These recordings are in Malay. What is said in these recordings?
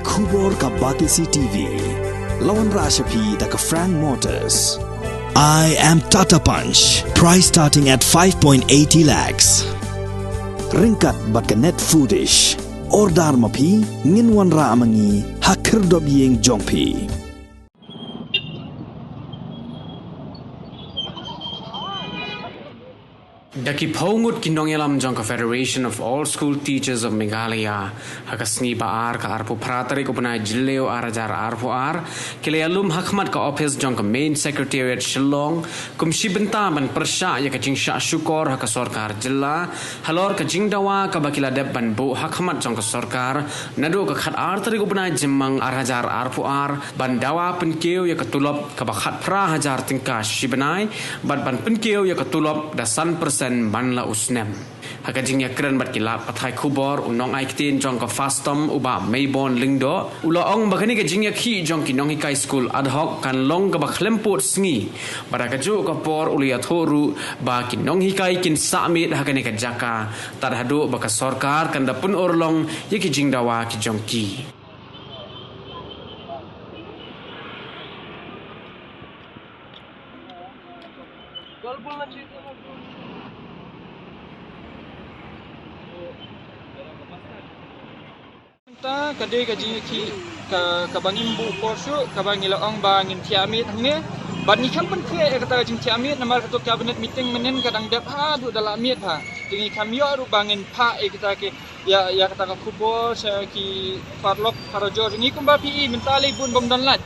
Kubor ka Batisi TV. Lawan Rashapi da ka Frank Motors. I am Tata Punch. Price starting at 5.80 lakhs. Ringkat bat ka net foodish. Ordar mapi nginwan ra amangi hakir dob yeng jongpi. Daki paungut kindong elam jangka Federation of All School Teachers of Meghalaya hakasni baar ka arpu pratari ko punai jilleo arajar arpu ar kile alum hakmat ka office jangka main secretariat Shillong kum shibenta ban persya ya ka jingsha syukor haka sarkar jilla halor ka jingdawa ka bakila deb ban bu hakmat jangka sarkar nado ka khat artari ko punai jemmang arajar arpu ar ban dawa penkeu ya ka tulop ka bakhat pra hajar tingka shibenai ban penkeu ya ka tulop da 1% banla usnem hakajing ya keren bat kilap pathai kubor unong aiktin jong ka fastom uba maybon lingdo ula ong bakani ka jing ya khi jong ki nong hikai school ad hoc kan long ka bakhlempot sngi bara ka ju ka por ulia thoru ba ki nong hikai kin samit hakani ka jaka tar hadu baka sarkar kan da pun orlong yeki jing dawa ki jong ki ta kadai kaji ki ka bangin bu porsu ka bangila ong bangin tiamit hangne ban ni kampen ke kata jing tiamit namar ketua cabinet meeting menen kadang dap ha du dalam miet ha tingi kamyo ru bangin pa kita ke ya kata ka kubor sa ki farlok parajo ni kumba pi mentali bun bom dan lat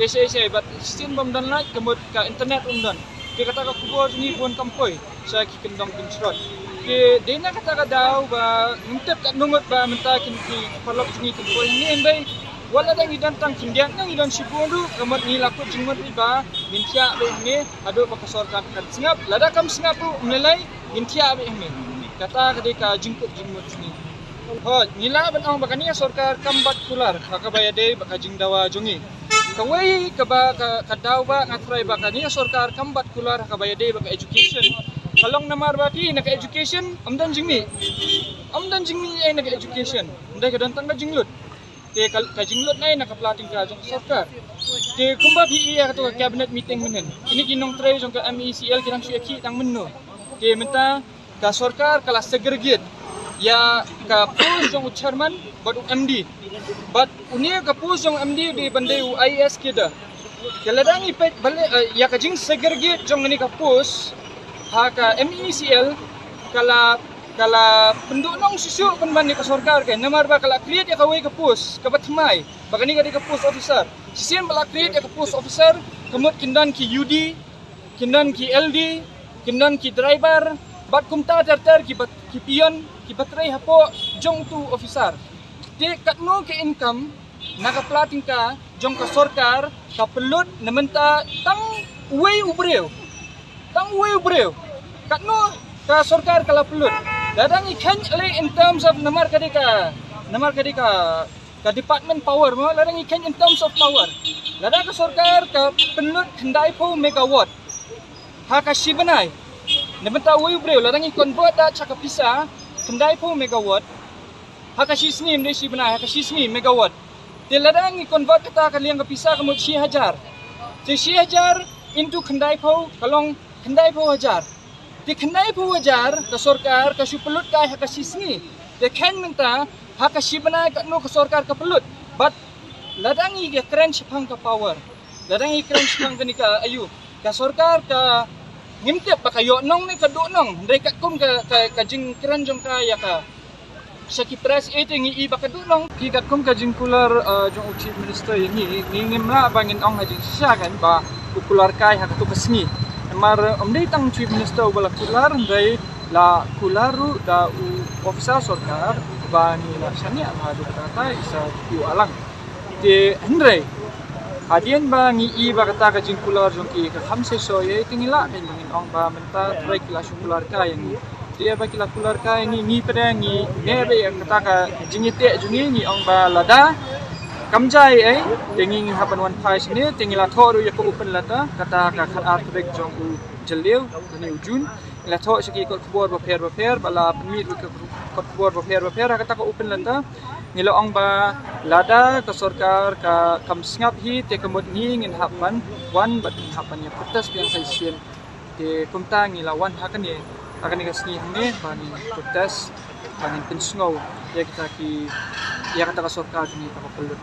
ke se bat sin bom dan lat kemut ka internet dan ke kata ka kubor ni bun kampoi sa ki kendong kinsrot ke dena kata ka daw ba nguntep kat nungot ba menta kin ki palok ni kin ko ni endai wala dang idan tang kindian nang idan sipundu kemat ni lakut jingmat ba mintia be ni ado makasorkan kan singap lada kam singapu menilai mintia be ni kata ketika jingkut jingmut ni ho nila banong bakani sarkar kambat kular kakabaya de bakajing dawa jongi kawai ka daw ba ngatrai bakani sarkar kambat kular kakabaya de baka education kalong namar bati naka education amdan jingmi ay naka education ndai kadantang ka jinglut te ka jinglut nai naka plating ka jong sarkar te kumba pi ya to cabinet meeting menen ini kinong tray jong ka MECL kinang syaki tang menno te menta ka sarkar kala segregate ya ka post jong chairman but MD but unia ka post jong MD di bandai IAS kida keladang ipet bale ya ka jing segregate jong ni ka post haka MECL kala penduk nong susu penban ni ka sarkar ke namar ba kala create ya kawai ka post ka batmai bakani ka di ka post officer sisian bala create ya ka post officer kemut kindan ki UD kindan ki LD kindan ki driver bat kumta terter ki pion ki batrai hapo jong tu officer te katno ke income naka plating ka jong ka sarkar ka pelut namenta tang way ubreu katno ka sarkar kala pelut dadang ikan le in terms of namar kadika ka department power mo ladang ikan in terms of power ladang ka sarkar ka pelut kendai po megawatt haka sibanai namenta way ubreu ladang i convert da chaka pisa kendai po megawatt haka sisni mde sibanai haka sisni megawatt te ladang i convert kata kaliang ka pisa kamut 6000 te 6000 into kendai po kalong kendai po hajar di kendai po hajar ka sarkar ka supelut ka haka sisni de ken menta haka sibana ka no ka sarkar ka pelut but ladangi ke crunch pang ka power ladangi crunch pang ka ni ka ayu ka sarkar ka ngimtep baka yo nong ni ka do nong dai kat kum ka jing kran jong ka ya ka saki press eating i baka do nong ki kat kum ka jing kular jong chief minister ni ngimla bangin ong hajing sya kan ba kular kai haka tu kasngi mar omdei tang chief minister bala kular ndai la kularu da officer sarkar ba ni la sania ha do kata isa yu alang te ndai hadian ba ngi i ba kata ka jing kular jong ki ka khamse so ye tingila men ngin ong ba menta trai kila kular ka yang dia ba kila kular ka ni pada ngi nebe yang kata ka jingite jungi ni ong ba lada kamjai tengi hapan wan phais ni tengi la thoru ya ko open lata kata ka khat artrek jong u jelew ni ujun la tho siki ko kubor ba pher bala pemit ko kubor ba pher kata ko open lata ngilaong ba lada ka sorkar ka kamsngap hi te kamot ni ngin hapan wan bat hapan ya protes yang saisien te kumta ngilawan hakan ye akan ni kasni hangne ban protes ban pensngau ya kita ki ya kata ka sorkar ni ta kapulot